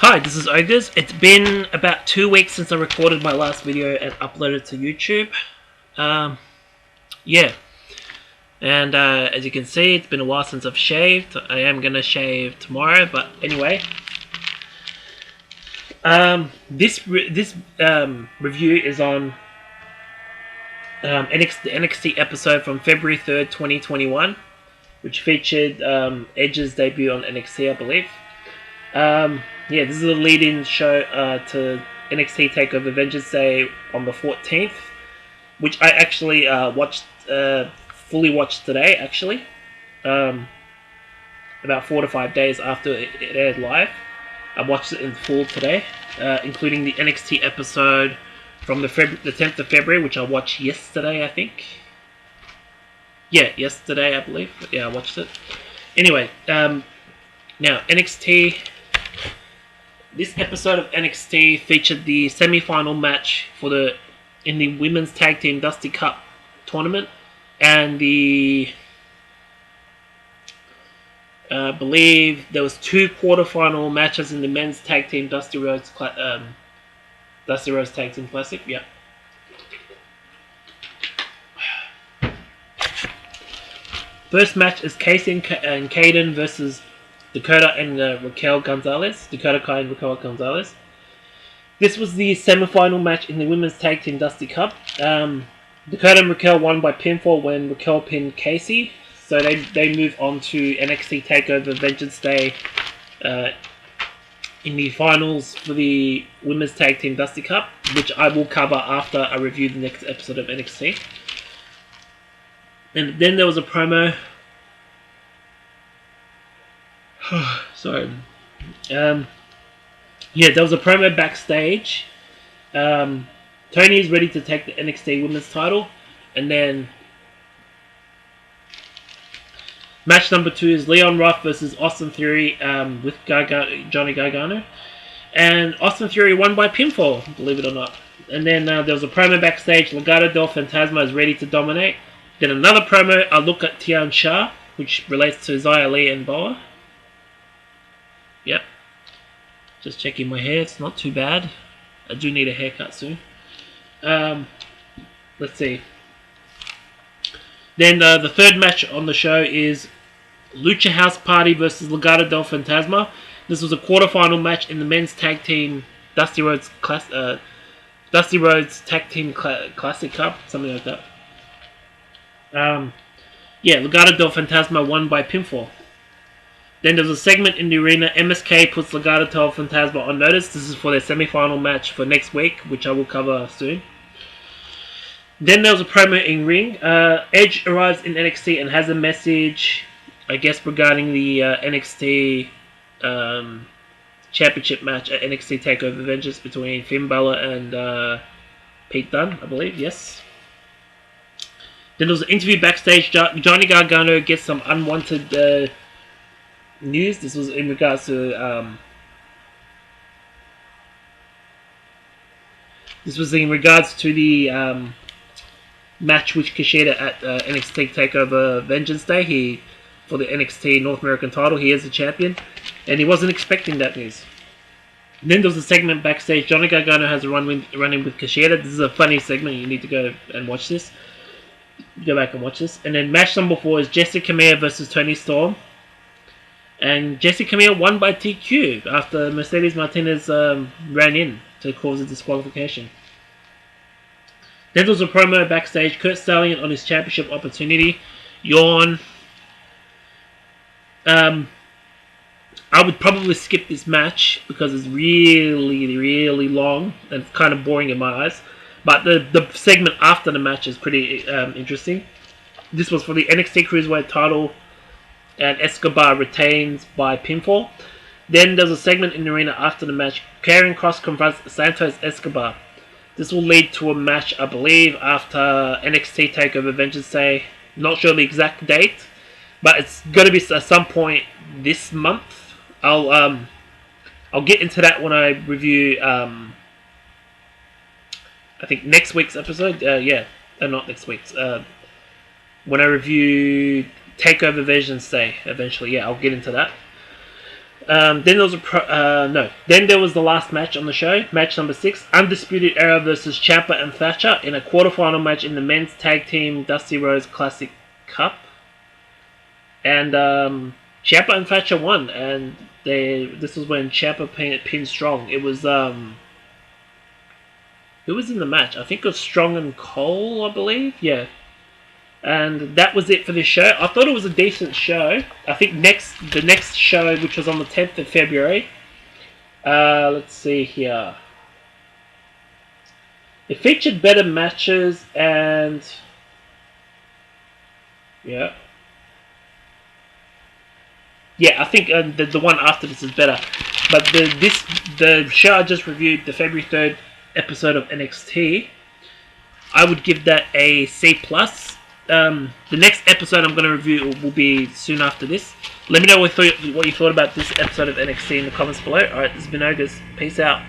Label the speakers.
Speaker 1: Hi, this is Ogres. It's been about 2 weeks since I recorded my last video and uploaded to YouTube. Yeah. And as you can see, it's been a while since I've shaved. I am going to shave tomorrow, but anyway. This review is on the NXT episode from February 3rd, 2021, which featured Edge's debut on NXT, I believe. Yeah, this is a lead-in show to NXT TakeOver Vengeance Day on the 14th, which I actually fully watched today, actually. About 4 to 5 days after it aired live. I watched it in full today, including the NXT episode from the 10th of February, which I watched yesterday, I think. Yeah, yesterday, I believe. Yeah, I watched it. Anyway, now, NXT... This episode of NXT featured the semi-final match in the Women's Tag Team Dusty Cup tournament, and I believe there was 2 quarterfinal matches in the Men's Tag Team Dusty Rhodes Tag Team Classic. Yeah. First match is Casey and Kaden versus Dakota and Raquel Gonzalez. Dakota Kai and Raquel Gonzalez. This was the semi-final match in the Women's Tag Team Dusty Cup. Dakota and Raquel won by pinfall when Raquel pinned Casey. So they move on to NXT TakeOver Vengeance Day in the finals for the Women's Tag Team Dusty Cup, which I will cover after I review the next episode of NXT. And then there was a promo... Sorry. Yeah, there was a promo backstage. Tony is ready to take the NXT Women's title. And then match number 2 is Leon Ruff versus Austin Theory with Johnny Gargano. And Austin Theory won by pinfall, believe it or not. And then there was a promo backstage. Legado del Fantasma is ready to dominate. Then another promo, a look at Tian Sha, which relates to Xia Li and Boa. Yep. Just checking my hair. It's not too bad. I do need a haircut soon. Let's see. Then the third match on the show is Lucha House Party versus Legado del Fantasma. This was a quarterfinal match in the Men's Tag Team Dusty Rhodes Tag Team Classic Cup, something like that. Yeah, Legado del Fantasma won by pinfall. Then there's a segment in the arena. MSK puts Legado del Fantasma on notice. This is for their semi-final match for next week, which I will cover soon. Then there was a promo in ring. Edge arrives in NXT and has a message, I guess, regarding the NXT championship match at NXT TakeOver Vengeance between Finn Balor and Pete Dunne, I believe. Yes. Then there was an interview backstage. Johnny Gargano gets some unwanted news. This was in regards to the match with Kushida at NXT TakeOver Vengeance Day. For the NXT North American title, he is the champion, and he wasn't expecting that news. And then there was a segment backstage. Johnny Gargano has a run-in with Kushida. This is a funny segment. You need to go and watch this. Go back and watch this. And then match number 4 is Jessica Camille versus Toni Storm. And Jessica Camille won by TQ after Mercedes Martinez ran in to cause a disqualification. Then there was a promo backstage. Kurt Stallion on his championship opportunity. Yawn. I would probably skip this match because it's really, really long and it's kind of boring in my eyes. But the segment after the match is pretty interesting. This was for the NXT Cruiserweight title, and Escobar retains by pinfall. Then there's a segment in the arena after the match. Karrion Kross confronts Santos Escobar. This will lead to a match, I believe, after NXT TakeOver Vengeance Day. Not sure the exact date, but it's going to be at some point this month. I'll get into that when I review I think next week's episode. Not next week's. When I review TakeOver Vengeance Day, eventually, I'll get into that. Then there was Then there was the last match on the show, match number 6, Undisputed Era versus Ciampa and Thatcher in a quarterfinal match in the men's tag team Dusty Rhodes Classic Cup. And Ciampa and Thatcher won, and this was when Ciampa pinned Strong. It was who was in the match? I think it was Strong and Cole, I believe. Yeah. And that was it for this show. I thought it was a decent show. I think the next show, which was on the 10th of February. Let's see here. It featured better matches and... Yeah. Yeah, I think the one after this is better. But the show I just reviewed, the February 3rd episode of NXT, I would give that a C+. The next episode I'm going to review will be soon after this. Let me know what you thought about this episode of NXT in the comments below. Alright, this has been Ogres. Peace out.